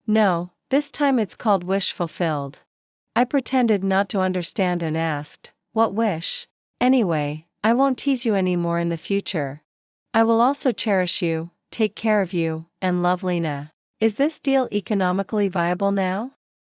No, this time it's called wish fulfilled. I pretended not to understand and asked, what wish? Anyway, I won't tease you anymore in the future. I will also cherish you, take care of you, and love Lena. Is this deal economically viable now?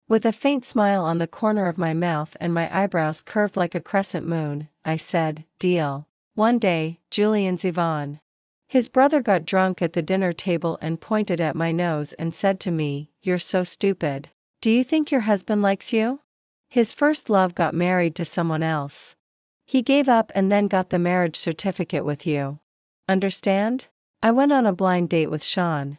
With a faint smile on the corner of my mouth and my eyebrows curved like a crescent moon, I said, deal. One day, Julian's Yvonne. His brother got drunk at the dinner table and pointed at my nose and said to me, you're so stupid. Do you think your husband likes you? His first love got married to someone else. He gave up and then got the marriage certificate with you. Understand? I went on a blind date with Sean.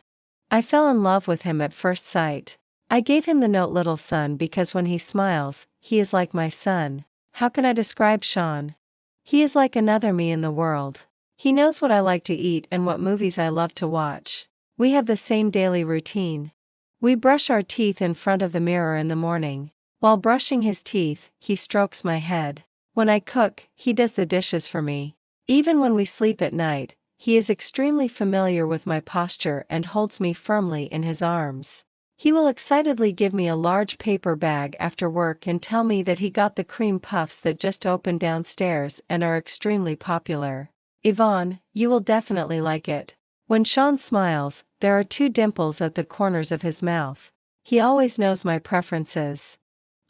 I fell in love with him at first sight. I gave him the note little son because when he smiles, he is like my son. How can I describe Sean? He is like another me in the world. He knows what I like to eat and what movies I love to watch. We have the same daily routine. We brush our teeth in front of the mirror in the morning. While brushing his teeth, he strokes my head. When I cook, he does the dishes for me. Even when we sleep at night, he is extremely familiar with my posture and holds me firmly in his arms. He will excitedly give me a large paper bag after work and tell me that he got the cream puffs that just opened downstairs and are extremely popular. Yvonne, you will definitely like it. When Sean smiles, there are 2 dimples at the corners of his mouth. He always knows my preferences.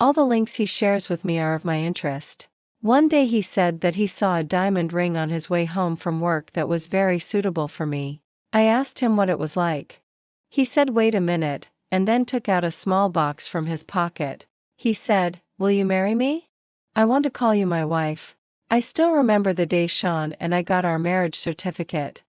All the links he shares with me are of my interest. One day he said that he saw a diamond ring on his way home from work that was very suitable for me. I asked him what it was like. He said wait a minute, and then took out a small box from his pocket. He said, will you marry me? I want to call you my wife. I still remember the day Sean and I got our marriage certificate.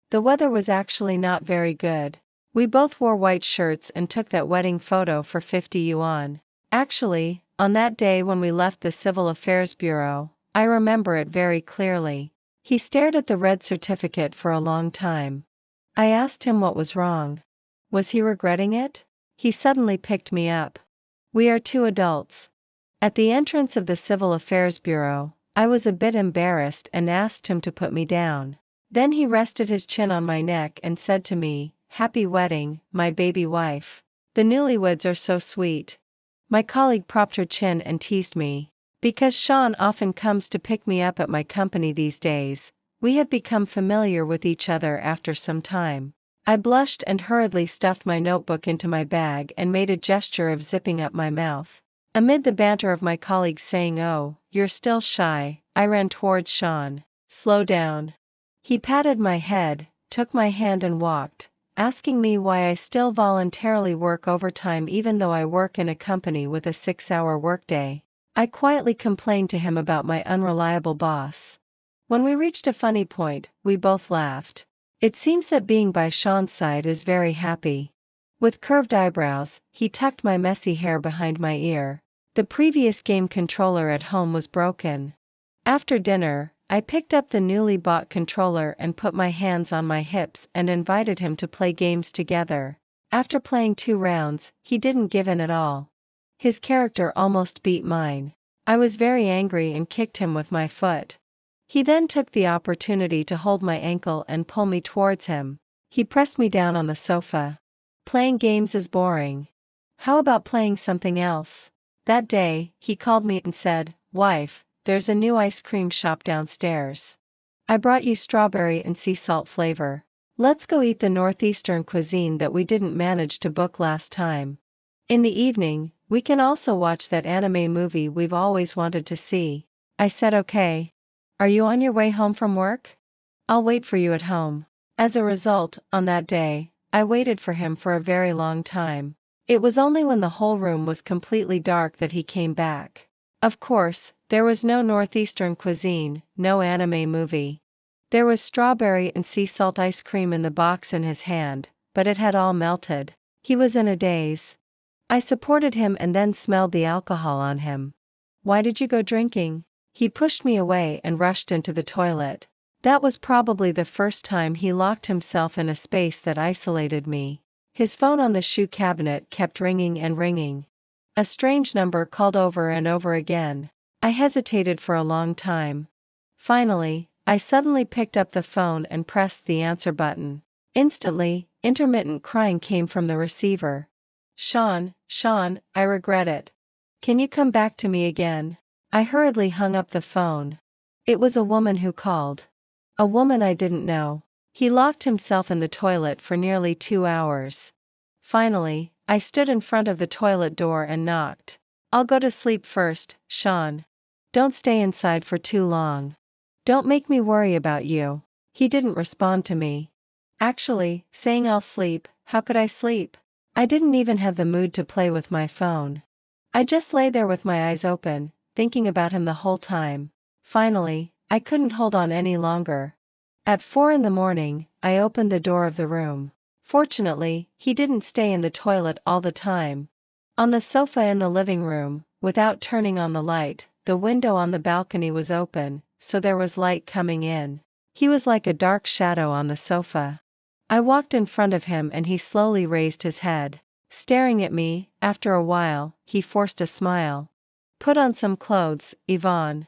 The weather was actually not very good. We both wore white shirts and took that wedding photo for 50 yuan. Actually, on that day when we left the Civil Affairs Bureau, I remember it very clearly. He stared at the red certificate for a long time. I asked him what was wrong. Was he regretting it? He suddenly picked me up. We are 2 adults. At the entrance of the Civil Affairs Bureau, I was a bit embarrassed and asked him to put me down. Then he rested his chin on my neck and said to me, happy wedding, my baby wife. The newlyweds are so sweet. My colleague propped her chin and teased me. Because Sean often comes to pick me up at my company these days, we have become familiar with each other after some time. I blushed and hurriedly stuffed my notebook into my bag and made a gesture of zipping up my mouth. Amid the banter of my colleagues saying, oh, you're still shy, I ran towards Sean. Slow down. He patted my head, took my hand and walked, asking me why I still voluntarily work overtime even though I work in a company with a 6-hour workday. I quietly complained to him about my unreliable boss. When we reached a funny point, we both laughed. It seems that being by Sean's side is very happy. With curved eyebrows, he tucked my messy hair behind my ear. The previous game controller at home was broken. After dinner, I picked up the newly bought controller and put my hands on my hips and invited him to play games together. After playing 2 rounds, he didn't give in at all. His character almost beat mine. I was very angry and kicked him with my foot. He then took the opportunity to hold my ankle and pull me towards him. He pressed me down on the sofa. Playing games is boring. How about playing something else? That day, he called me and said, wife, there's a new ice cream shop downstairs. I brought you strawberry and sea salt flavor. Let's go eat the northeastern cuisine that we didn't manage to book last time. In the evening, we can also watch that anime movie we've always wanted to see. I said okay. Are you on your way home from work? I'll wait for you at home. As a result, on that day, I waited for him for a very long time. It was only when the whole room was completely dark that he came back. Of course, there was no northeastern cuisine, no anime movie. There was strawberry and sea salt ice cream in the box in his hand, but it had all melted. He was in a daze. I supported him and then smelled the alcohol on him. Why did you go drinking? He pushed me away and rushed into the toilet. That was probably the first time he locked himself in a space that isolated me. His phone on the shoe cabinet kept ringing and ringing. A strange number called over and over again. I hesitated for a long time. Finally, I suddenly picked up the phone and pressed the answer button. Instantly, intermittent crying came from the receiver. Sean, I regret it. Can you come back to me again? I hurriedly hung up the phone. It was a woman who called. A woman I didn't know. He locked himself in the toilet for nearly 2 hours. Finally, I stood in front of the toilet door and knocked. I'll go to sleep first, Sean. Don't stay inside for too long. Don't make me worry about you. He didn't respond to me. Actually, saying I'll sleep, how could I sleep? I didn't even have the mood to play with my phone. I just lay there with my eyes open, thinking about him the whole time. Finally, I couldn't hold on any longer. At 4 in the morning, I opened the door of the room. Fortunately, he didn't stay in the toilet all the time. On the sofa in the living room, without turning on the light, the window on the balcony was open, so there was light coming in. He was like a dark shadow on the sofa. I walked in front of him and he slowly raised his head. Staring at me, after a while, he forced a smile. Put on some clothes, Yvonne.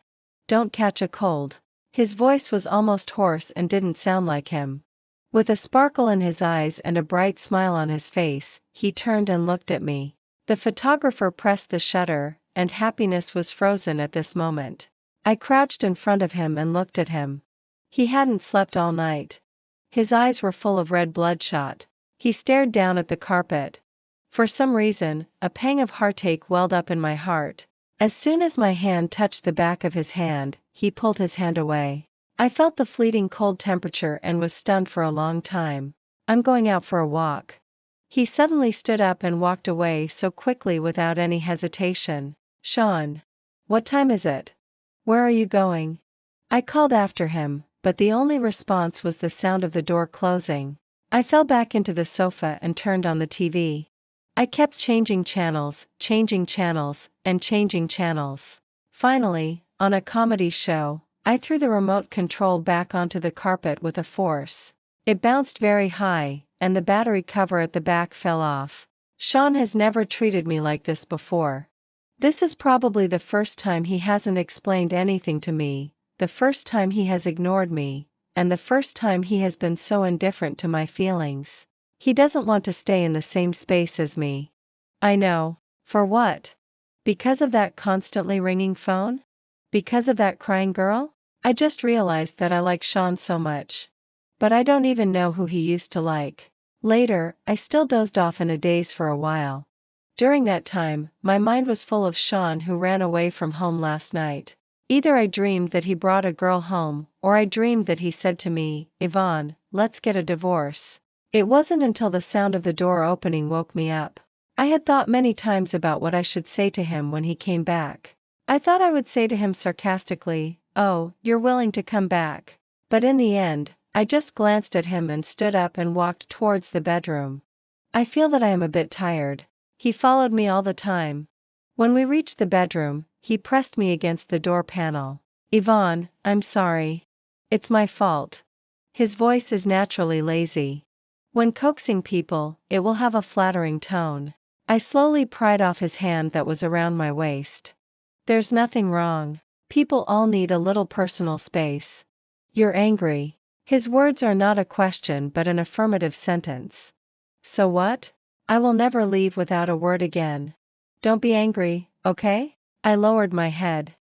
Don't catch a cold. His voice was almost hoarse and didn't sound like him. With a sparkle in his eyes and a bright smile on his face, he turned and looked at me. The photographer pressed the shutter, and happiness was frozen at this moment. I crouched in front of him and looked at him. He hadn't slept all night. His eyes were full of red bloodshot. He stared down at the carpet. For some reason, a pang of heartache welled up in my heart. As soon as my hand touched the back of his hand, he pulled his hand away. I felt the fleeting cold temperature and was stunned for a long time. I'm going out for a walk. He suddenly stood up and walked away so quickly without any hesitation. Sean. What time is it? Where are you going? I called after him, but the only response was the sound of the door closing. I fell back into the sofa and turned on the TV. I kept changing channels, and changing channels. Finally, on a comedy show, I threw the remote control back onto the carpet with a force. It bounced very high, and the battery cover at the back fell off. Sean has never treated me like this before. This is probably the first time he hasn't explained anything to me, the first time he has ignored me, and the first time he has been so indifferent to my feelings. He doesn't want to stay in the same space as me. I know. For what? Because of that constantly ringing phone? Because of that crying girl? I just realized that I like Sean so much. But I don't even know who he used to like. Later, I still dozed off in a daze for a while. During that time, my mind was full of Sean who ran away from home last night. Either I dreamed that he brought a girl home, or I dreamed that he said to me, Yvonne, let's get a divorce. It wasn't until the sound of the door opening woke me up. I had thought many times about what I should say to him when he came back. I thought I would say to him sarcastically, "Oh, you're willing to come back." But in the end, I just glanced at him and stood up and walked towards the bedroom. I feel that I am a bit tired. He followed me all the time. When we reached the bedroom, he pressed me against the door panel. Yvonne, I'm sorry. It's my fault. His voice is naturally lazy. When coaxing people, it will have a flattering tone. I slowly pried off his hand that was around my waist. There's nothing wrong. People all need a little personal space. You're angry. His words are not a question but an affirmative sentence. So what? I will never leave without a word again. Don't be angry, okay? I lowered my head.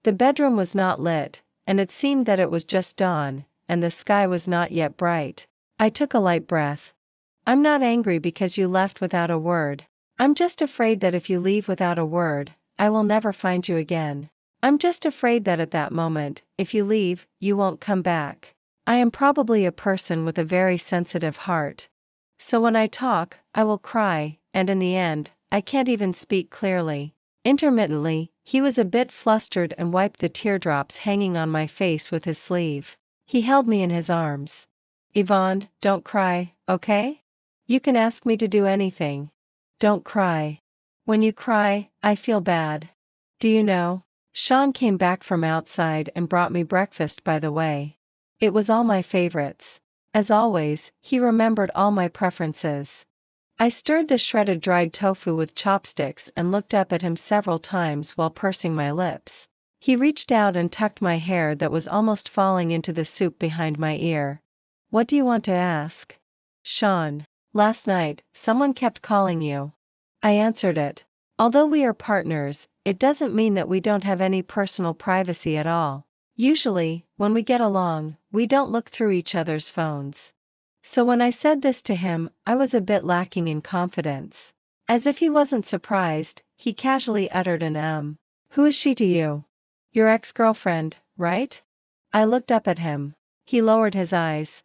The bedroom was not lit, and it seemed that it was just dawn, and the sky was not yet bright. I took a light breath. I'm not angry because you left without a word. I'm just afraid that if you leave without a word, I will never find you again. I'm just afraid that at that moment, if you leave, you won't come back. I am probably a person with a very sensitive heart. So when I talk, I will cry, and in the end, I can't even speak clearly. Intermittently, he was a bit flustered and wiped the teardrops hanging on my face with his sleeve. He held me in his arms. Yvonne, don't cry, okay? You can ask me to do anything. Don't cry. When you cry, I feel bad. Do you know? Sean came back from outside and brought me breakfast by the way. It was all my favorites. As always, he remembered all my preferences. I stirred the shredded dried tofu with chopsticks and looked up at him several times while pursing my lips. He reached out and tucked my hair that was almost falling into the soup behind my ear. What do you want to ask? Sean, last night, someone kept calling you. I answered it. Although we are partners, it doesn't mean that we don't have any personal privacy at all. Usually, when we get along, we don't look through each other's phones. So when I said this to him, I was a bit lacking in confidence. As if he wasn't surprised, he casually uttered an. Who is she to you? Your ex-girlfriend, right? I looked up at him. He lowered his eyes.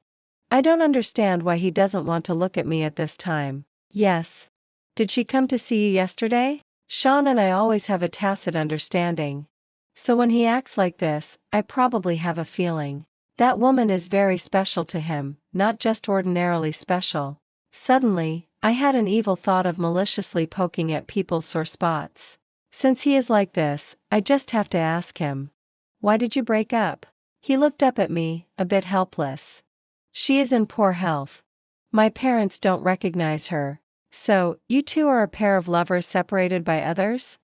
I don't understand why he doesn't want to look at me at this time. Yes. Did she come to see you yesterday? Sean and I always have a tacit understanding. So when he acts like this, I probably have a feeling. That woman is very special to him, not just ordinarily special. Suddenly, I had an evil thought of maliciously poking at people's sore spots. Since he is like this, I just have to ask him. Why did you break up? He looked up at me, a bit helpless. She is in poor health. My parents don't recognize her. So, you two are a pair of lovers separated by others?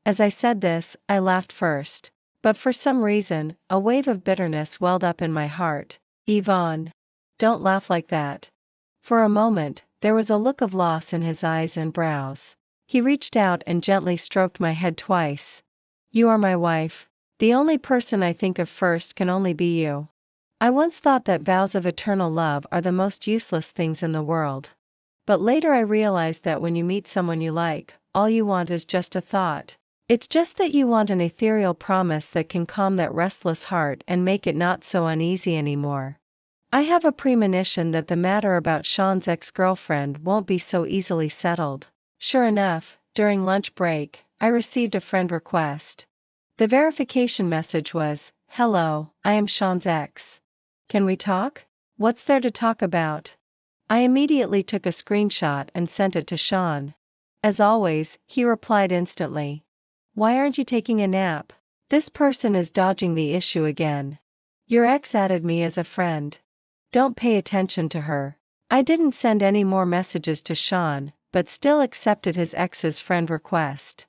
As I said this, I laughed first. But for some reason, a wave of bitterness welled up in my heart. Yvonne. Don't laugh like that. For a moment, there was a look of loss in his eyes and brows. He reached out and gently stroked my head twice. You are my wife. The only person I think of first can only be you. I once thought that vows of eternal love are the most useless things in the world. But later I realized that when you meet someone you like, all you want is just a thought. It's just that you want an ethereal promise that can calm that restless heart and make it not so uneasy anymore. I have a premonition that the matter about Sean's ex-girlfriend won't be so easily settled. Sure enough, during lunch break, I received a friend request. The verification message was, "Hello, I am Sean's ex. Can we talk? What's there to talk about?" I immediately took a screenshot and sent it to Sean. As always, he replied instantly. Why aren't you taking a nap? This person is dodging the issue again. Your ex added me as a friend. Don't pay attention to her. I didn't send any more messages to Sean, but still accepted his ex's friend request.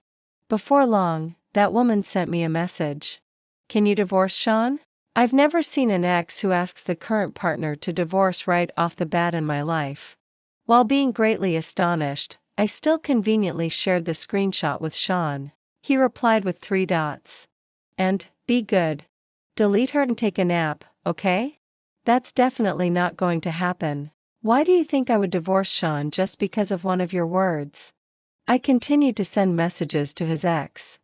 Before long, that woman sent me a message. Can you divorce Sean? I've never seen an ex who asks the current partner to divorce right off the bat in my life. While being greatly astonished, I still conveniently shared the screenshot with Sean. He replied with 3 dots. And, be good. Delete her and take a nap, okay? That's definitely not going to happen. Why do you think I would divorce Sean just because of one of your words? I continued to send messages to his ex.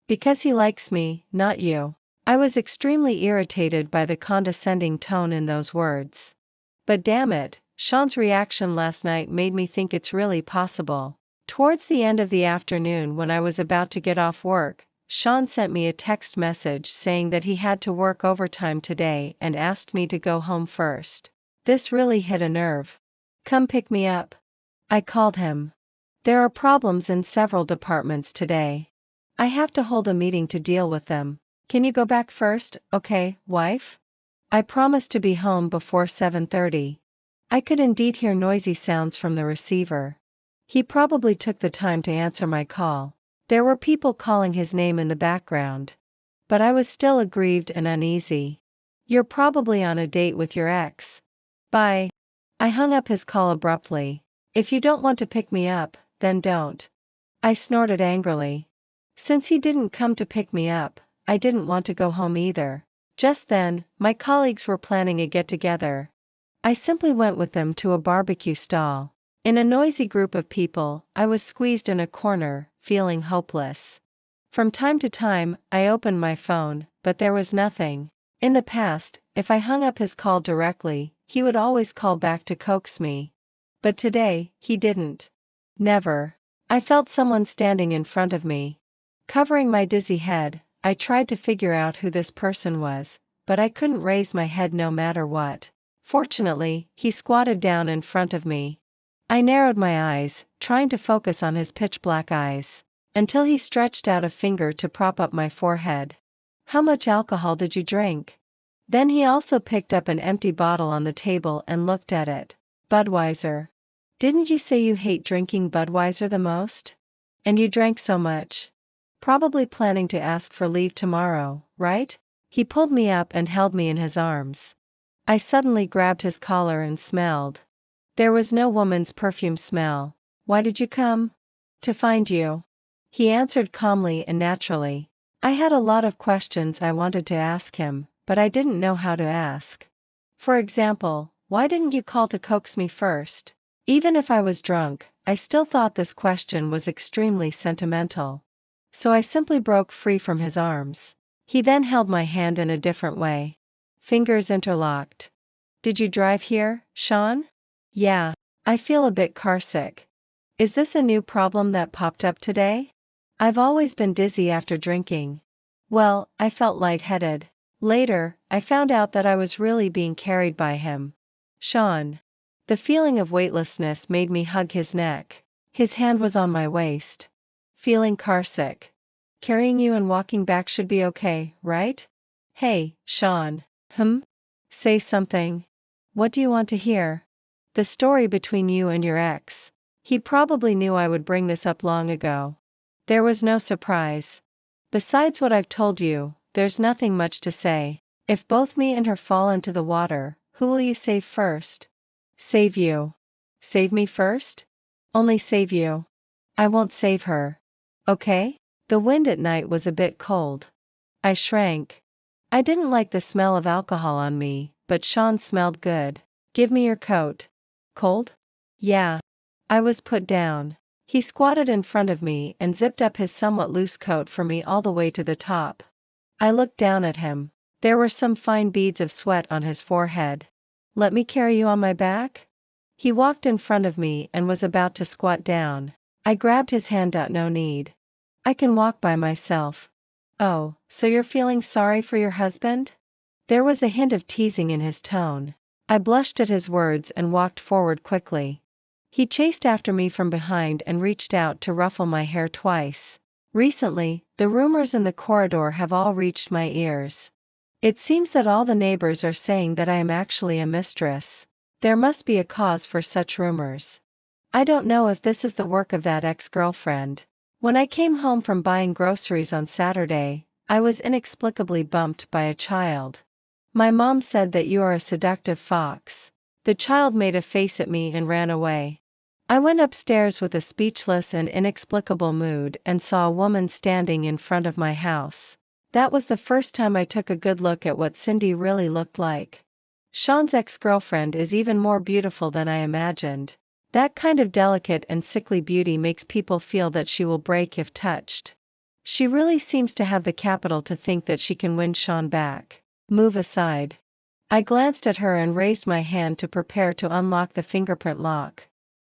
Because he likes me, not you. I was extremely irritated by the condescending tone in those words. But damn it, Sean's reaction last night made me think it's really possible. Towards the end of the afternoon when I was about to get off work, Sean sent me a text message saying that he had to work overtime today and asked me to go home first. This really hit a nerve. Come pick me up. I called him. There are problems in several departments today. I have to hold a meeting to deal with them. Can you go back first, okay, wife? I promised to be home before 7:30. I could indeed hear noisy sounds from the receiver. He probably took the time to answer my call. There were people calling his name in the background. But I was still aggrieved and uneasy. You're probably on a date with your ex. Bye. I hung up his call abruptly. If you don't want to pick me up, then don't. I snorted angrily. Since he didn't come to pick me up, I didn't want to go home either. Just then, my colleagues were planning a get-together. I simply went with them to a barbecue stall. In a noisy group of people, I was squeezed in a corner, feeling hopeless. From time to time, I opened my phone, but there was nothing. In the past, if I hung up his call directly, he would always call back to coax me. But today, he didn't. Never. I felt someone standing in front of me. Covering my dizzy head, I tried to figure out who this person was, but I couldn't raise my head no matter what. Fortunately, he squatted down in front of me. I narrowed my eyes, trying to focus on his pitch-black eyes, until he stretched out a finger to prop up my forehead. How much alcohol did you drink? Then he also picked up an empty bottle on the table and looked at it. Budweiser. Didn't you say you hate drinking Budweiser the most? And you drank so much. Probably planning to ask for leave tomorrow, right? He pulled me up and held me in his arms. I suddenly grabbed his collar and smelled. There was no woman's perfume smell. Why did you come? To find you. He answered calmly and naturally. I had a lot of questions I wanted to ask him, but I didn't know how to ask. For example, why didn't you call to coax me first? Even if I was drunk, I still thought this question was extremely sentimental. So I simply broke free from his arms. He then held my hand in a different way. Fingers interlocked. Did you drive here, Sean? Yeah. I feel a bit carsick. Is this a new problem that popped up today? I've always been dizzy after drinking. Well, I felt lightheaded. Later, I found out that I was really being carried by him. Sean. The feeling of weightlessness made me hug his neck. His hand was on my waist. Feeling carsick. Carrying you and walking back should be okay, right? Hey, Sean. Say something. What do you want to hear? The story between you and your ex. He probably knew I would bring this up long ago. There was no surprise. Besides what I've told you, there's nothing much to say. If both me and her fall into the water, who will you save first? Save you. Save me first? Only save you. I won't save her. Okay? The wind at night was a bit cold. I shrank. I didn't like the smell of alcohol on me, but Sean smelled good. Give me your coat. Cold? Yeah. I was put down. He squatted in front of me and zipped up his somewhat loose coat for me all the way to the top. I looked down at him. There were some fine beads of sweat on his forehead. Let me carry you on my back? He walked in front of me and was about to squat down. I grabbed his hand. No need. I can walk by myself. Oh, so you're feeling sorry for your husband? There was a hint of teasing in his tone. I blushed at his words and walked forward quickly. He chased after me from behind and reached out to ruffle my hair twice. Recently, the rumors in the corridor have all reached my ears. It seems that all the neighbors are saying that I am actually a mistress. There must be a cause for such rumors. I don't know if this is the work of that ex-girlfriend. When I came home from buying groceries on Saturday, I was inexplicably bumped by a child. My mom said that you are a seductive fox. The child made a face at me and ran away. I went upstairs with a speechless and inexplicable mood and saw a woman standing in front of my house. That was the first time I took a good look at what Cindy really looked like. Sean's ex-girlfriend is even more beautiful than I imagined. That kind of delicate and sickly beauty makes people feel that she will break if touched. She really seems to have the capital to think that she can win Sean back. Move aside. I glanced at her and raised my hand to prepare to unlock the fingerprint lock.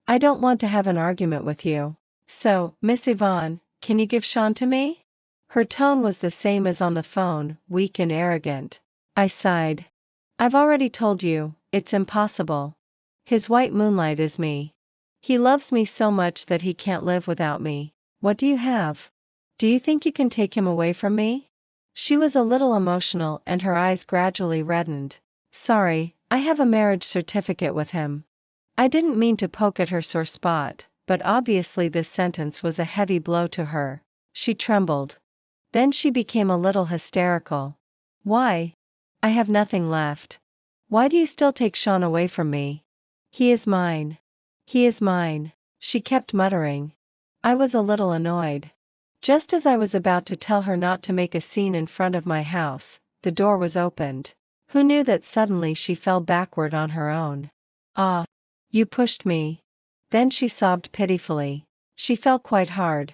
I don't want to have an argument with you. So, Miss Yvonne, can you give Sean to me? Her tone was the same as on the phone, weak and arrogant. I sighed. I've already told you, it's impossible. His white moonlight is me. He loves me so much that he can't live without me. What do you have? Do you think you can take him away from me? She was a little emotional and her eyes gradually reddened. Sorry, I have a marriage certificate with him. I didn't mean to poke at her sore spot, but obviously this sentence was a heavy blow to her. She trembled. Then she became a little hysterical. Why? I have nothing left. Why do you still take Sean away from me? He is mine. He is mine, she kept muttering. I was a little annoyed. Just as I was about to tell her not to make a scene in front of my house, the door was opened. Who knew that suddenly she fell backward on her own? Ah. You pushed me. Then she sobbed pitifully. She fell quite hard.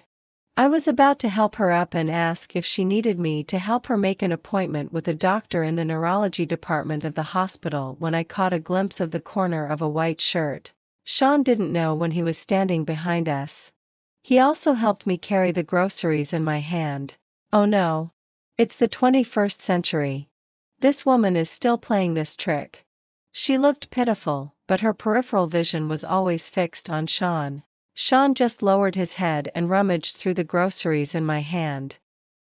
I was about to help her up and ask if she needed me to help her make an appointment with a doctor in the neurology department of the hospital when I caught a glimpse of the corner of a white shirt. Sean didn't know when he was standing behind us. He also helped me carry the groceries in my hand. Oh no. It's the 21st century. This woman is still playing this trick. She looked pitiful, but her peripheral vision was always fixed on Sean. Sean just lowered his head and rummaged through the groceries in my hand.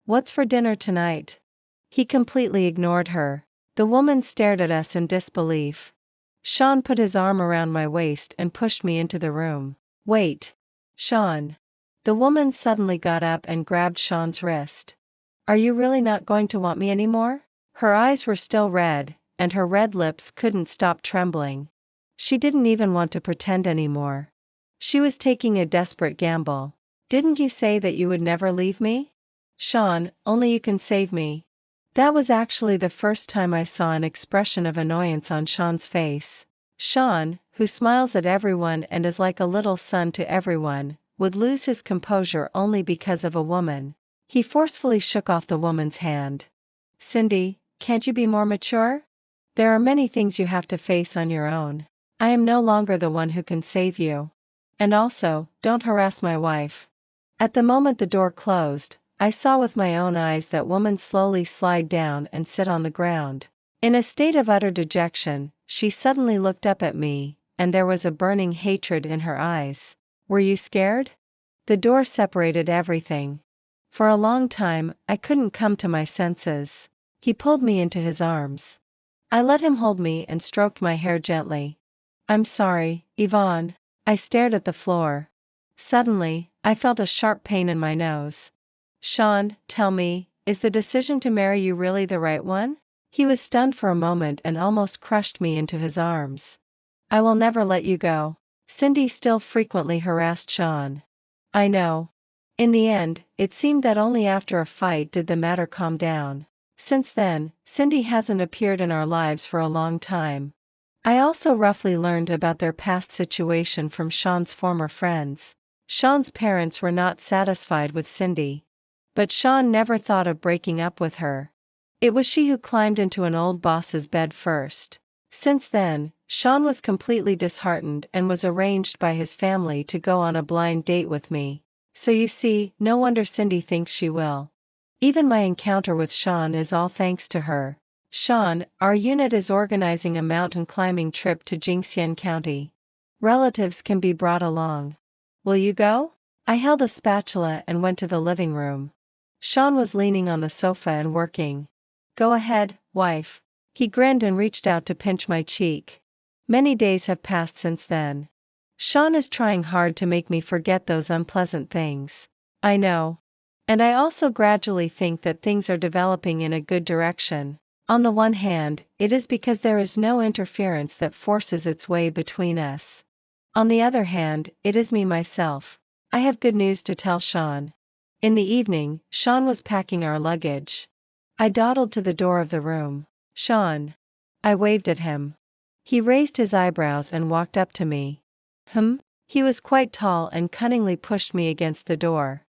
What's for dinner tonight? He completely ignored her. The woman stared at us in disbelief. Sean put his arm around my waist and pushed me into the room. Wait. Sean. The woman suddenly got up and grabbed Sean's wrist. Are you really not going to want me anymore? Her eyes were still red, and her red lips couldn't stop trembling. She didn't even want to pretend anymore. She was taking a desperate gamble. Didn't you say that you would never leave me? Sean, only you can save me. That was actually the first time I saw an expression of annoyance on Sean's face. Sean, who smiles at everyone and is like a little son to everyone, would lose his composure only because of a woman. He forcefully shook off the woman's hand. Cindy, can't you be more mature? There are many things you have to face on your own. I am no longer the one who can save you. And also, don't harass my wife. At the moment the door closed, I saw with my own eyes that woman slowly slide down and sit on the ground. In a state of utter dejection, she suddenly looked up at me, and there was a burning hatred in her eyes. Were you scared? The door separated everything. For a long time, I couldn't come to my senses. He pulled me into his arms. I let him hold me and stroked my hair gently. I'm sorry, Yvonne. I stared at the floor. Suddenly, I felt a sharp pain in my nose. Sean, tell me, is the decision to marry you really the right one? He was stunned for a moment and almost crushed me into his arms. I will never let you go. Cindy still frequently harassed Sean. I know. In the end, it seemed that only after a fight did the matter calm down. Since then, Cindy hasn't appeared in our lives for a long time. I also roughly learned about their past situation from Sean's former friends. Sean's parents were not satisfied with Cindy. But Sean never thought of breaking up with her. It was she who climbed into an old boss's bed first. Since then, Sean was completely disheartened and was arranged by his family to go on a blind date with me. So you see, no wonder Cindy thinks she will. Even my encounter with Sean is all thanks to her. Sean, our unit is organizing a mountain climbing trip to Jingxian County. Relatives can be brought along. Will you go? I held a spatula and went to the living room. Sean was leaning on the sofa and working. Go ahead, wife. He grinned and reached out to pinch my cheek. Many days have passed since then. Sean is trying hard to make me forget those unpleasant things. I know. And I also gradually think that things are developing in a good direction. On the one hand, it is because there is no interference that forces its way between us. On the other hand, it is me myself. I have good news to tell Sean. In the evening, Sean was packing our luggage. I dawdled to the door of the room. Sean. I waved at him. He raised his eyebrows and walked up to me. He was quite tall and cunningly pushed me against the door.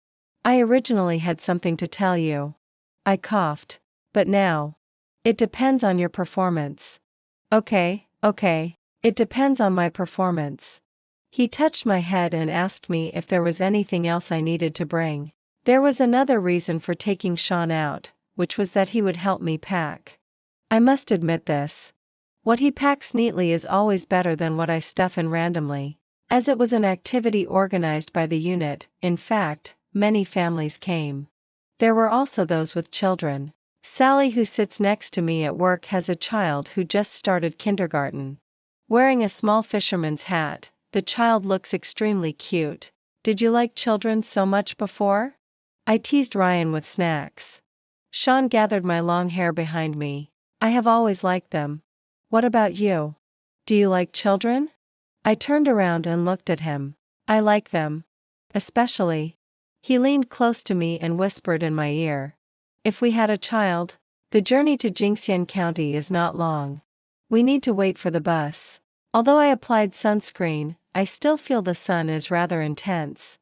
I originally had something to tell you. I coughed. But now. It depends on your performance. Okay. It depends on my performance. He touched my head and asked me if there was anything else I needed to bring. There was another reason for taking Sean out, which was that he would help me pack. I must admit this. What he packs neatly is always better than what I stuff in randomly. As it was an activity organized by the unit, in fact, many families came. There were also those with children. Sally, who sits next to me at work, has a child who just started kindergarten. Wearing a small fisherman's hat, the child looks extremely cute. Did you like children so much before? I teased Ryan with snacks. Sean gathered my long hair behind me. I have always liked them. What about you? Do you like children? I turned around and looked at him. I like them. Especially. He leaned close to me and whispered in my ear. If we had a child, the journey to Jingxian County is not long. We need to wait for the bus. Although I applied sunscreen, I still feel the sun is rather intense.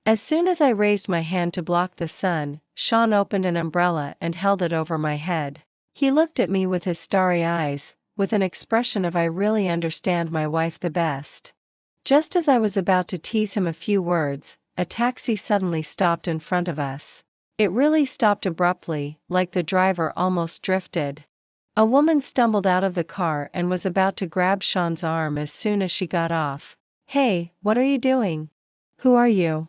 As soon as I raised my hand to block the sun, Sean opened an umbrella and held it over my head. He looked at me with his starry eyes, with an expression of I really understand my wife the best. Just as I was about to tease him a few words, a taxi suddenly stopped in front of us. It really stopped abruptly, like the driver almost drifted. A woman stumbled out of the car and was about to grab Sean's arm as soon as she got off. Hey, what are you doing? Who are you?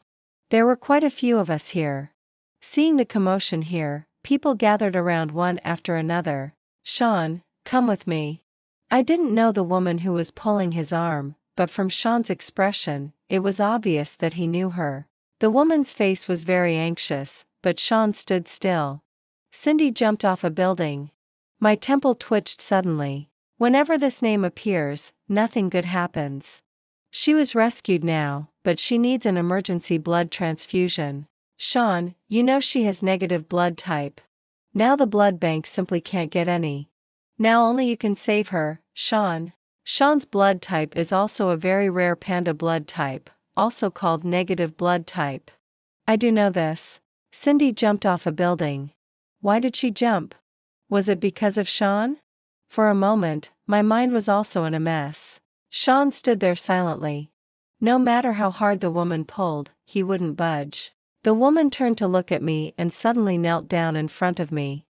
There were quite a few of us here. Seeing the commotion here, people gathered around one after another. Sean, come with me. I didn't know the woman who was pulling his arm, but from Sean's expression, it was obvious that he knew her. The woman's face was very anxious, but Sean stood still. Cindy jumped off a building. My temple twitched suddenly. Whenever this name appears, nothing good happens. She was rescued now, but she needs an emergency blood transfusion. Sean, you know she has negative blood type. Now the blood bank simply can't get any. Now only you can save her, Sean. Sean's blood type is also a very rare panda blood type, also called negative blood type. I do know this. Cindy jumped off a building. Why did she jump? Was it because of Sean? For a moment, my mind was also in a mess. Sean stood there silently. No matter how hard the woman pulled, he wouldn't budge. The woman turned to look at me and suddenly knelt down in front of me.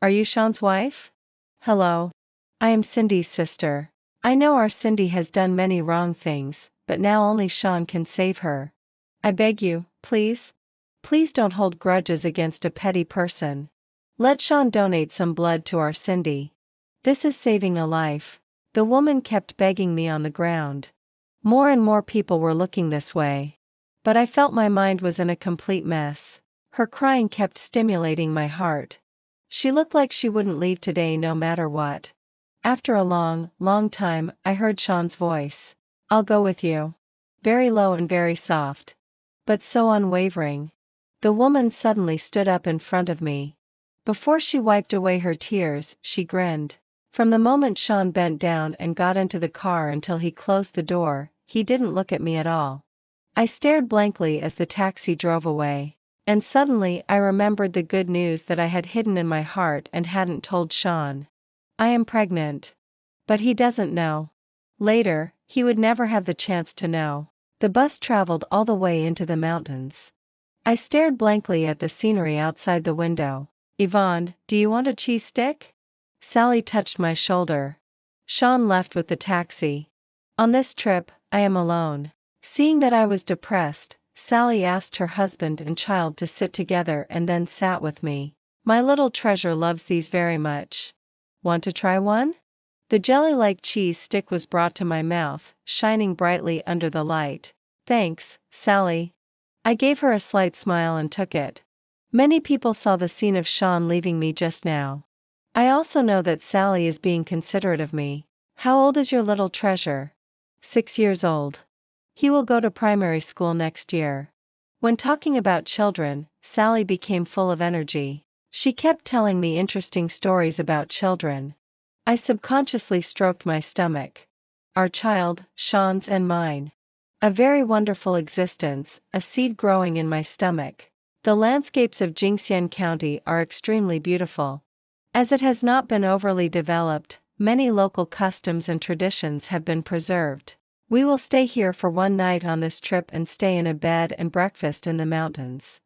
Are you Sean's wife? Hello. I am Cindy's sister. I know our Cindy has done many wrong things, but now only Sean can save her. I beg you, please? Please don't hold grudges against a petty person. Let Sean donate some blood to our Cindy. This is saving a life. The woman kept begging me on the ground. More and more people were looking this way. But I felt my mind was in a complete mess. Her crying kept stimulating my heart. She looked like she wouldn't leave today no matter what. After a long, long time, I heard Sean's voice. I'll go with you. Very low and very soft. But so unwavering. The woman suddenly stood up in front of me. Before she wiped away her tears, she grinned. From the moment Sean bent down and got into the car until he closed the door, he didn't look at me at all. I stared blankly as the taxi drove away. And suddenly I remembered the good news that I had hidden in my heart and hadn't told Sean. I am pregnant. But he doesn't know. Later, he would never have the chance to know. The bus traveled all the way into the mountains. I stared blankly at the scenery outside the window. Yvonne, do you want a cheese stick? Sally touched my shoulder. Sean left with the taxi. On this trip, I am alone. Seeing that I was depressed, Sally asked her husband and child to sit together and then sat with me. My little treasure loves these very much. Want to try one? The jelly-like cheese stick was brought to my mouth, shining brightly under the light. Thanks, Sally. I gave her a slight smile and took it. Many people saw the scene of Sean leaving me just now. I also know that Sally is being considerate of me. How old is your little treasure? 6 years old. He will go to primary school next year. When talking about children, Sally became full of energy. She kept telling me interesting stories about children. I subconsciously stroked my stomach. Our child, Sean's and mine. A very wonderful existence, a seed growing in my stomach. The landscapes of Jingxian County are extremely beautiful. As it has not been overly developed, many local customs and traditions have been preserved. We will stay here for one night on this trip and stay in a bed and breakfast in the mountains.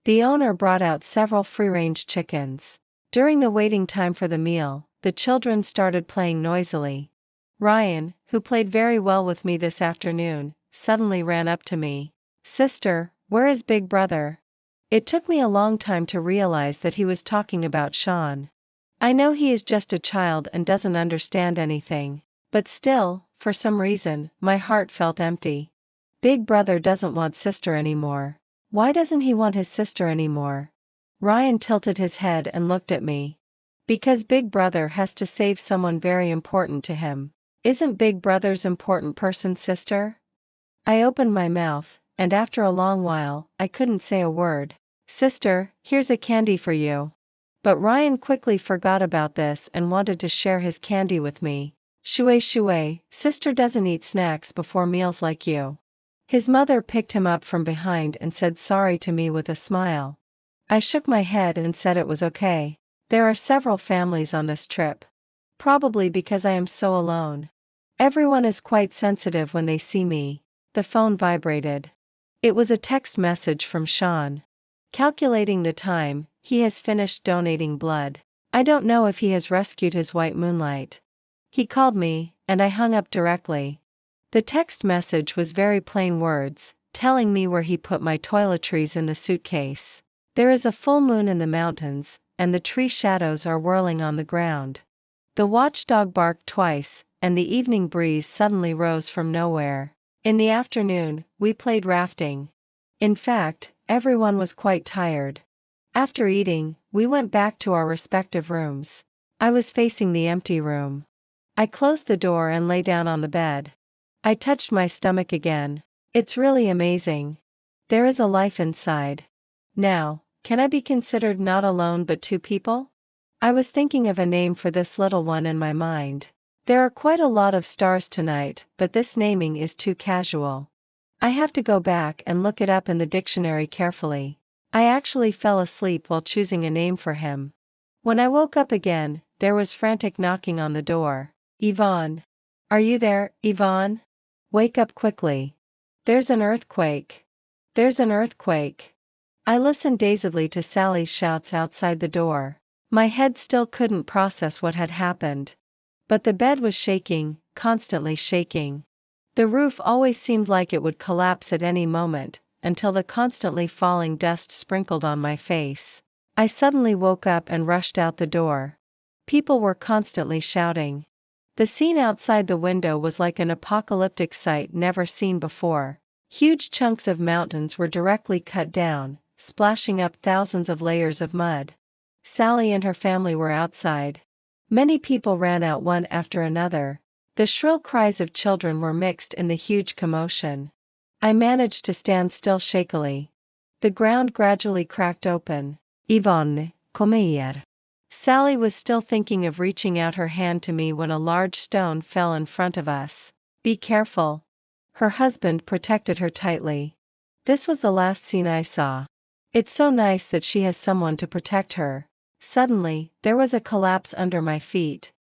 The owner brought out several free-range chickens. During the waiting time for the meal, the children started playing noisily. Ryan, who played very well with me this afternoon, suddenly ran up to me. Sister, where is Big Brother? It took me a long time to realize that he was talking about Sean. I know he is just a child and doesn't understand anything. But still, for some reason, my heart felt empty. Big Brother doesn't want sister anymore. Why doesn't he want his sister anymore? Ryan tilted his head and looked at me. Because Big Brother has to save someone very important to him. Isn't Big Brother's important person sister? I opened my mouth, and after a long while, I couldn't say a word. Sister, here's a candy for you. But Ryan quickly forgot about this and wanted to share his candy with me. Shui, sister doesn't eat snacks before meals like you. His mother picked him up from behind and said sorry to me with a smile. I shook my head and said it was okay. There are several families on this trip. Probably because I am so alone. Everyone is quite sensitive when they see me. The phone vibrated. It was a text message from Sean. Calculating the time, he has finished donating blood. I don't know if he has rescued his white moonlight. He called me, and I hung up directly. The text message was very plain words, telling me where he put my toiletries in the suitcase. There is a full moon in the mountains, and the tree shadows are whirling on the ground. The watchdog barked twice, and the evening breeze suddenly rose from nowhere. In the afternoon, we played rafting. In fact, everyone was quite tired. After eating, we went back to our respective rooms. I was facing the empty room. I closed the door and lay down on the bed. I touched my stomach again. It's really amazing. There is a life inside. Now, can I be considered not alone but two people? I was thinking of a name for this little one in my mind. There are quite a lot of stars tonight, but this naming is too casual. I have to go back and look it up in the dictionary carefully. I actually fell asleep while choosing a name for him. When I woke up again, there was frantic knocking on the door. Yvonne. Are you there, Yvonne? Wake up quickly. There's an earthquake. There's an earthquake. I listened dazedly to Sally's shouts outside the door. My head still couldn't process what had happened. But the bed was shaking, constantly shaking. The roof always seemed like it would collapse at any moment, until the constantly falling dust sprinkled on my face. I suddenly woke up and rushed out the door. People were constantly shouting. The scene outside the window was like an apocalyptic sight never seen before. Huge chunks of mountains were directly cut down, splashing up thousands of layers of mud. Sally and her family were outside. Many people ran out one after another. The shrill cries of children were mixed in the huge commotion. I managed to stand still shakily. The ground gradually cracked open. Yvonne, come here. Sally was still thinking of reaching out her hand to me when a large stone fell in front of us. Be careful. Her husband protected her tightly. This was the last scene I saw. It's so nice that she has someone to protect her. Suddenly, there was a collapse under my feet.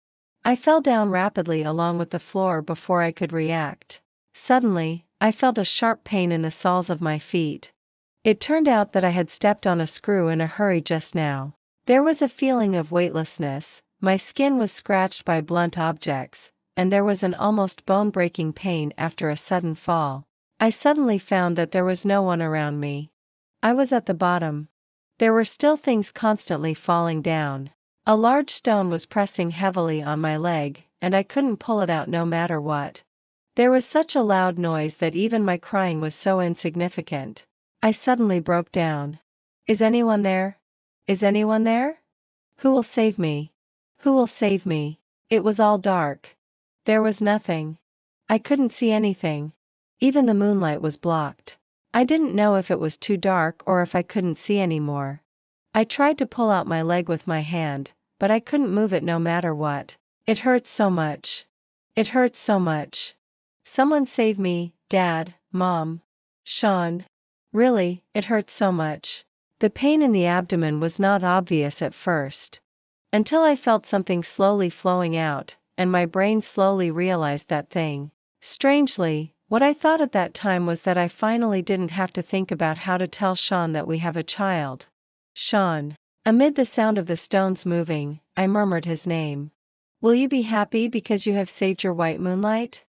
I fell down rapidly along with the floor before I could react. Suddenly, I felt a sharp pain in the soles of my feet. It turned out that I had stepped on a screw in a hurry just now. There was a feeling of weightlessness, my skin was scratched by blunt objects, and there was an almost bone-breaking pain after a sudden fall. I suddenly found that there was no one around me. I was at the bottom. There were still things constantly falling down. A large stone was pressing heavily on my leg, and I couldn't pull it out no matter what. There was such a loud noise that even my crying was so insignificant. I suddenly broke down. Is anyone there? Is anyone there? Who will save me? Who will save me? It was all dark. There was nothing. I couldn't see anything. Even the moonlight was blocked. I didn't know if it was too dark or if I couldn't see anymore. I tried to pull out my leg with my hand, but I couldn't move it no matter what. It hurts so much. It hurts so much. Someone save me, Dad, Mom. Sean. Really, it hurts so much. The pain in the abdomen was not obvious at first. Until I felt something slowly flowing out, and my brain slowly realized that thing. Strangely, what I thought at that time was that I finally didn't have to think about how to tell Sean that we have a child. Sean. Amid the sound of the stones moving, I murmured his name. Will you be happy because you have saved your white moonlight?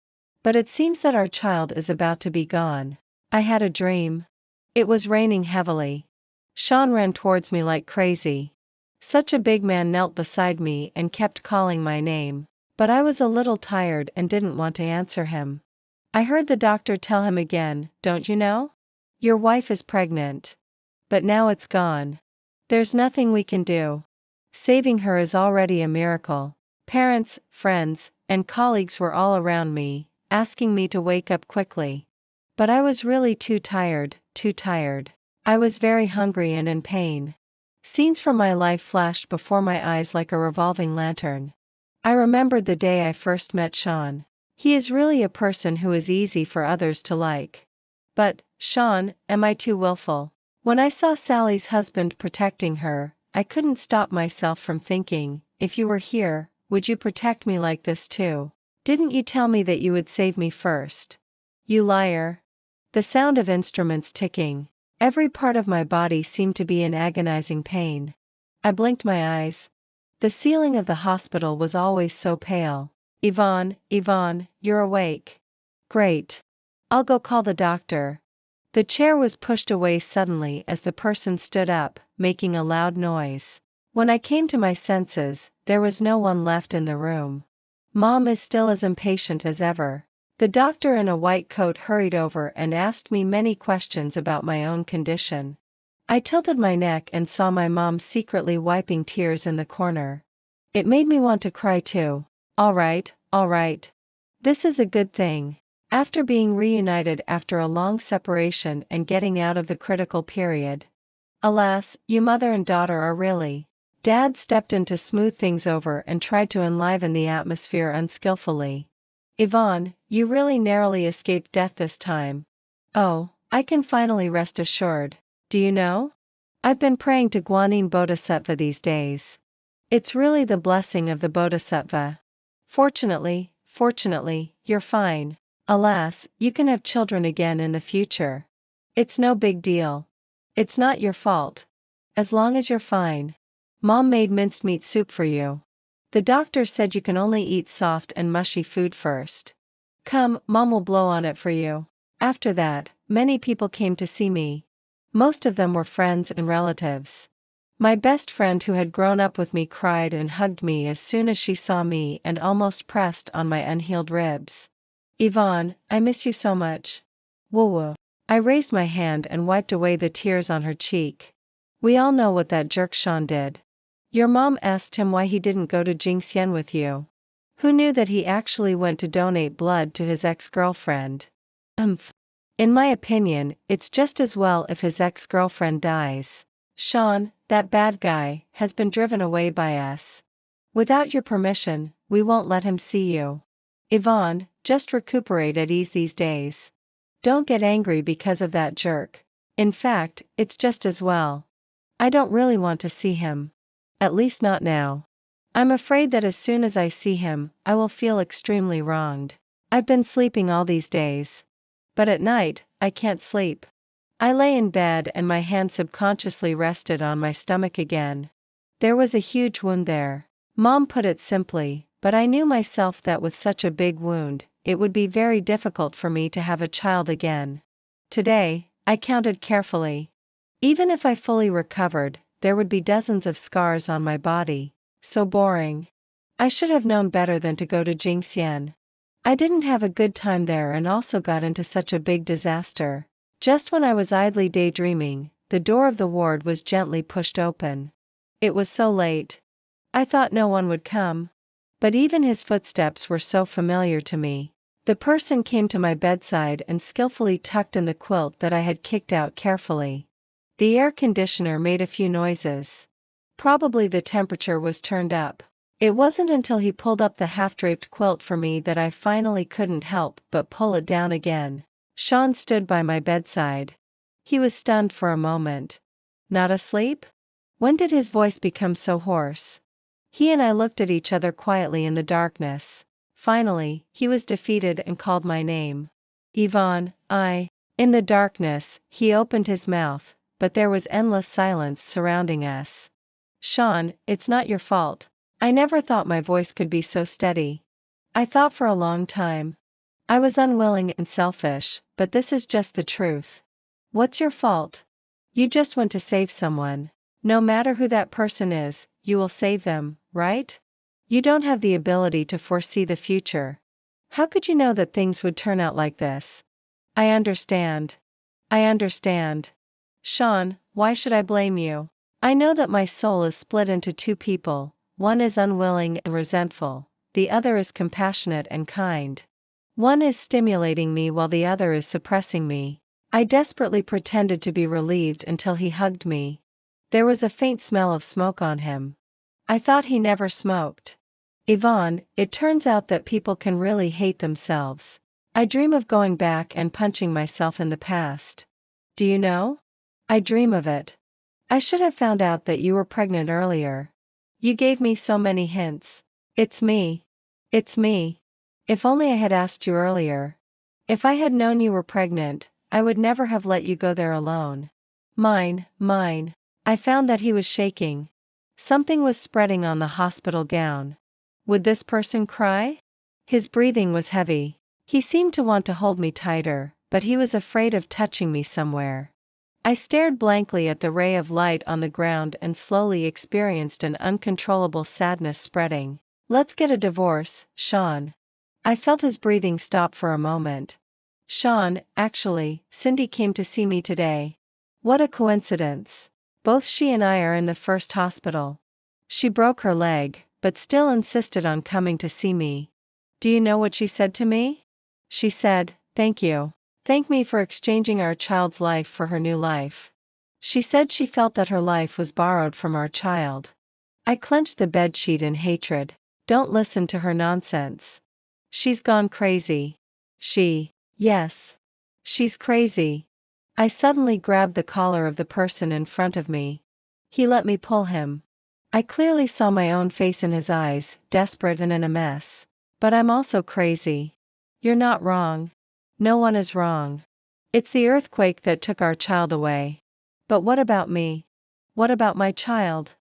But it seems that our child is about to be gone. I had a dream. It was raining heavily. Sean ran towards me like crazy. Such a big man knelt beside me and kept calling my name, but I was a little tired and didn't want to answer him. I heard the doctor tell him again, don't you know? Your wife is pregnant. But now it's gone. There's nothing we can do. Saving her is already a miracle. Parents, friends, and colleagues were all around me, asking me to wake up quickly. But I was really too tired, too tired. I was very hungry and in pain. Scenes from my life flashed before my eyes like a revolving lantern. I remembered the day I first met Sean. He is really a person who is easy for others to like. But, Sean, am I too willful? When I saw Sally's husband protecting her, I couldn't stop myself from thinking, if you were here, would you protect me like this too? Didn't you tell me that you would save me first? You liar. The sound of instruments ticking. Every part of my body seemed to be in agonizing pain. I blinked my eyes. The ceiling of the hospital was always so pale. Yvonne, you're awake. Great. I'll go call the doctor. The chair was pushed away suddenly as the person stood up, making a loud noise. When I came to my senses, there was no one left in the room. Mom is still as impatient as ever. The doctor in a white coat hurried over and asked me many questions about my own condition. I tilted my neck and saw my mom secretly wiping tears in the corner. It made me want to cry too. All right. This is a good thing. After being reunited after a long separation and getting out of the critical period. Alas, you mother and daughter are really. Dad stepped in to smooth things over and tried to enliven the atmosphere unskillfully. Yvonne, you really narrowly escaped death this time. Oh, I can finally rest assured. Do you know? I've been praying to Guanyin Bodhisattva these days. It's really the blessing of the Bodhisattva. Fortunately, you're fine. Alas, you can have children again in the future. It's no big deal. It's not your fault. As long as you're fine. Mom made minced meat soup for you. The doctor said you can only eat soft and mushy food first. Come, Mom will blow on it for you. After that, many people came to see me. Most of them were friends and relatives. My best friend who had grown up with me cried and hugged me as soon as she saw me and almost pressed on my unhealed ribs. Yvonne, I miss you so much. Woo-woo. I raised my hand and wiped away the tears on her cheek. We all know what that jerk Sean did. Your mom asked him why he didn't go to Jingxian with you. Who knew that he actually went to donate blood to his ex-girlfriend? In my opinion, it's just as well if his ex-girlfriend dies. Sean, that bad guy, has been driven away by us. Without your permission, we won't let him see you. Yvonne, just recuperate at ease these days. Don't get angry because of that jerk. In fact, it's just as well. I don't really want to see him. At least not now. I'm afraid that as soon as I see him, I will feel extremely wronged. I've been sleeping all these days. But at night, I can't sleep. I lay in bed and my hand subconsciously rested on my stomach again. There was a huge wound there. Mom put it simply, but I knew myself that with such a big wound, it would be very difficult for me to have a child again. Today, I counted carefully. Even if I fully recovered, there would be dozens of scars on my body. So boring. I should have known better than to go to Jingxian. I didn't have a good time there and also got into such a big disaster. Just when I was idly daydreaming, the door of the ward was gently pushed open. It was so late. I thought no one would come. But even his footsteps were so familiar to me. The person came to my bedside and skillfully tucked in the quilt that I had kicked out carefully. The air conditioner made a few noises. Probably the temperature was turned up. It wasn't until he pulled up the half-draped quilt for me that I finally couldn't help but pull it down again. Sean stood by my bedside. He was stunned for a moment. Not asleep? When did his voice become so hoarse? He and I looked at each other quietly in the darkness. Finally, he was defeated and called my name. Yvonne, In the darkness, he opened his mouth, but there was endless silence surrounding us. Sean, it's not your fault. I never thought my voice could be so steady. I thought for a long time. I was unwilling and selfish, but this is just the truth. What's your fault? You just want to save someone. No matter who that person is, you will save them, right? You don't have the ability to foresee the future. How could you know that things would turn out like this? I understand. Sean, why should I blame you? I know that my soul is split into two people, one is unwilling and resentful, the other is compassionate and kind. One is stimulating me while the other is suppressing me. I desperately pretended to be relieved until he hugged me. There was a faint smell of smoke on him. I thought he never smoked. Yvonne, it turns out that people can really hate themselves. I dream of going back and punching myself in the past. Do you know? I dream of it. I should have found out that you were pregnant earlier. You gave me so many hints. It's me. If only I had asked you earlier. If I had known you were pregnant, I would never have let you go there alone. Mine. I found that he was shaking. Something was spreading on the hospital gown. Would this person cry? His breathing was heavy. He seemed to want to hold me tighter, but he was afraid of touching me somewhere. I stared blankly at the ray of light on the ground and slowly experienced an uncontrollable sadness spreading. Let's get a divorce, Sean. I felt his breathing stop for a moment. Sean, actually, Cindy came to see me today. What a coincidence. Both she and I are in the first hospital. She broke her leg, but still insisted on coming to see me. Do you know what she said to me? She said, Thank you. Thank me for exchanging our child's life for her new life. She said she felt that her life was borrowed from our child. I clenched the bedsheet in hatred. Don't listen to her nonsense. She's gone crazy. Yes. She's crazy. I suddenly grabbed the collar of the person in front of me. He let me pull him. I clearly saw my own face in his eyes, desperate and in a mess. But I'm also crazy. You're not wrong. No one is wrong. It's the earthquake that took our child away. But what about me? What about my child?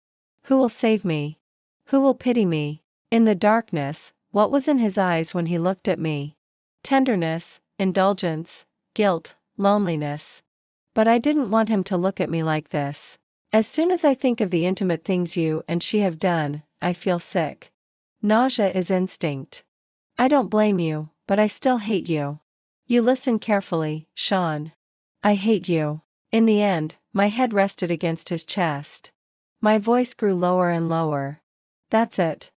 Who will save me? Who will pity me? In the darkness, what was in his eyes when he looked at me? Tenderness, indulgence, guilt, loneliness. But I didn't want him to look at me like this. As soon as I think of the intimate things you and she have done, I feel sick. Nausea is instinct. I don't blame you, but I still hate you. You listen carefully, Sean. I hate you. In the end, my head rested against his chest. My voice grew lower and lower. That's it.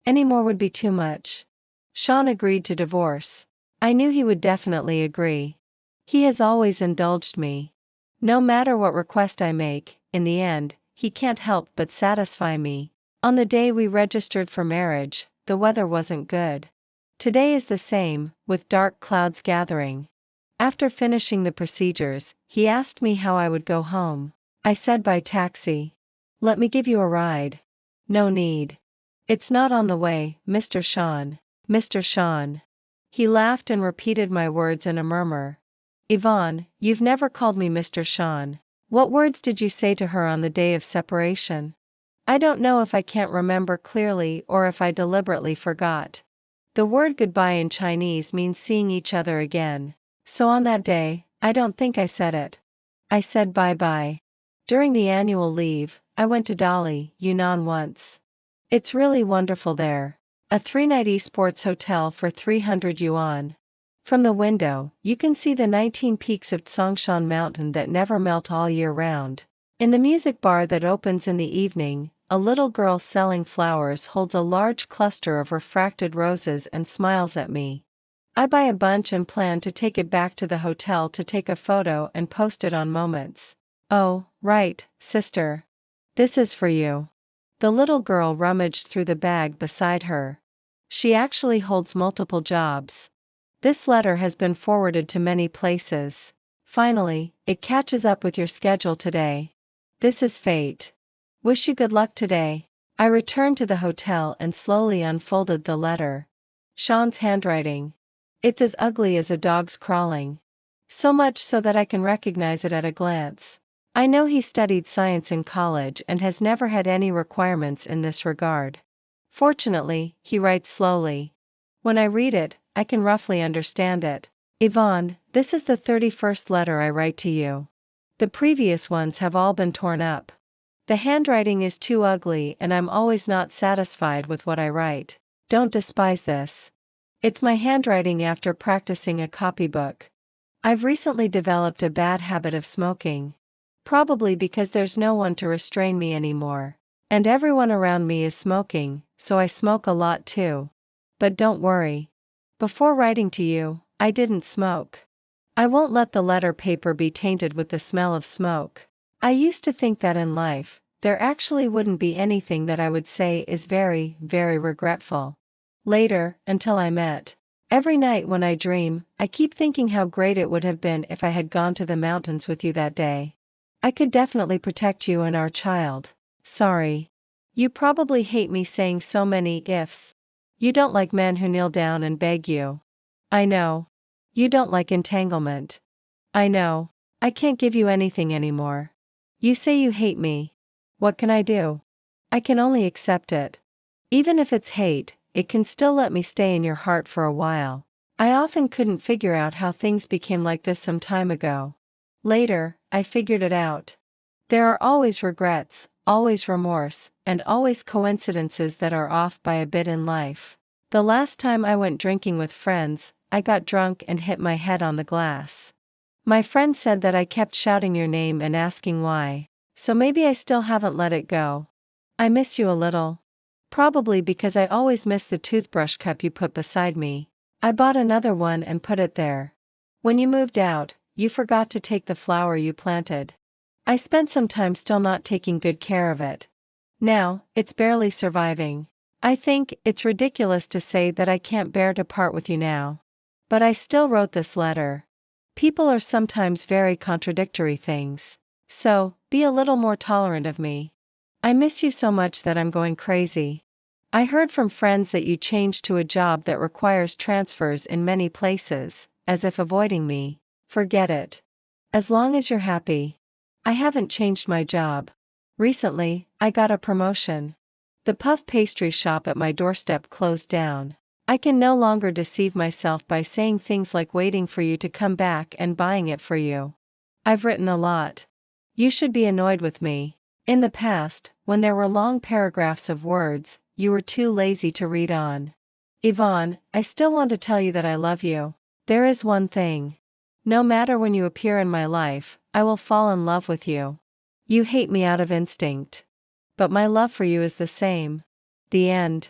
Any more would be too much. Sean agreed to divorce. I knew he would definitely agree. He has always indulged me. No matter what request I make, in the end, he can't help but satisfy me. On the day we registered for marriage, the weather wasn't good. Today is the same, with dark clouds gathering. After finishing the procedures, he asked me how I would go home. I said by taxi. Let me give you a ride. No need. It's not on the way, Mr. Sean. Mr. Sean. He laughed and repeated my words in a murmur. Yvonne, you've never called me Mr. Sean. What words did you say to her on the day of separation? I don't know if I can't remember clearly or if I deliberately forgot. The word goodbye in Chinese means seeing each other again. So on that day, I don't think I said it. I said bye-bye. During the annual leave, I went to Dali, Yunnan once. It's really wonderful there. A 3-night esports hotel for 300 yuan. From the window, you can see the 19 peaks of Tsongshan Mountain that never melt all year round. In the music bar that opens in the evening, a little girl selling flowers holds a large cluster of refracted roses and smiles at me. I buy a bunch and plan to take it back to the hotel to take a photo and post it on Moments. Oh, right, sister. This is for you. The little girl rummaged through the bag beside her. She actually holds multiple jobs. This letter has been forwarded to many places. Finally, it catches up with your schedule today. This is fate. Wish you good luck today. I returned to the hotel and slowly unfolded the letter. Sean's handwriting. It's as ugly as a dog's crawling. So much so that I can recognize it at a glance. I know he studied science in college and has never had any requirements in this regard. Fortunately, he writes slowly. When I read it, I can roughly understand it. Yvonne, this is the 31st letter I write to you. The previous ones have all been torn up. The handwriting is too ugly and I'm always not satisfied with what I write. Don't despise this. It's my handwriting after practicing a copybook. I've recently developed a bad habit of smoking. Probably because there's no one to restrain me anymore. And everyone around me is smoking, so I smoke a lot too. But don't worry. Before writing to you, I didn't smoke. I won't let the letter paper be tainted with the smell of smoke. I used to think that in life, there actually wouldn't be anything that I would say is very, very regretful. Later, until I met. Every night when I dream, I keep thinking how great it would have been if I had gone to the mountains with you that day. I could definitely protect you and our child. Sorry. You probably hate me saying so many ifs. You don't like men who kneel down and beg you. I know. You don't like entanglement. I know. I can't give you anything anymore. You say you hate me. What can I do? I can only accept it. Even if it's hate, it can still let me stay in your heart for a while. I often couldn't figure out how things became like this some time ago. Later, I figured it out. There are always regrets, always remorse, and always coincidences that are off by a bit in life. The last time I went drinking with friends, I got drunk and hit my head on the glass. My friend said that I kept shouting your name and asking why. So maybe I still haven't let it go. I miss you a little. Probably because I always miss the toothbrush cup you put beside me. I bought another one and put it there. When you moved out, you forgot to take the flower you planted. I spent some time still not taking good care of it. Now, it's barely surviving. I think it's ridiculous to say that I can't bear to part with you now. But I still wrote this letter. People are sometimes very contradictory things. So, be a little more tolerant of me. I miss you so much that I'm going crazy. I heard from friends that you changed to a job that requires transfers in many places, as if avoiding me. Forget it. As long as you're happy. I haven't changed my job. Recently, I got a promotion. The puff pastry shop at my doorstep closed down. I can no longer deceive myself by saying things like waiting for you to come back and buying it for you. I've written a lot. You should be annoyed with me. In the past, when there were long paragraphs of words, you were too lazy to read on. Yvonne, I still want to tell you that I love you. There is one thing. No matter when you appear in my life, I will fall in love with you. You hate me out of instinct. But my love for you is the same. The end.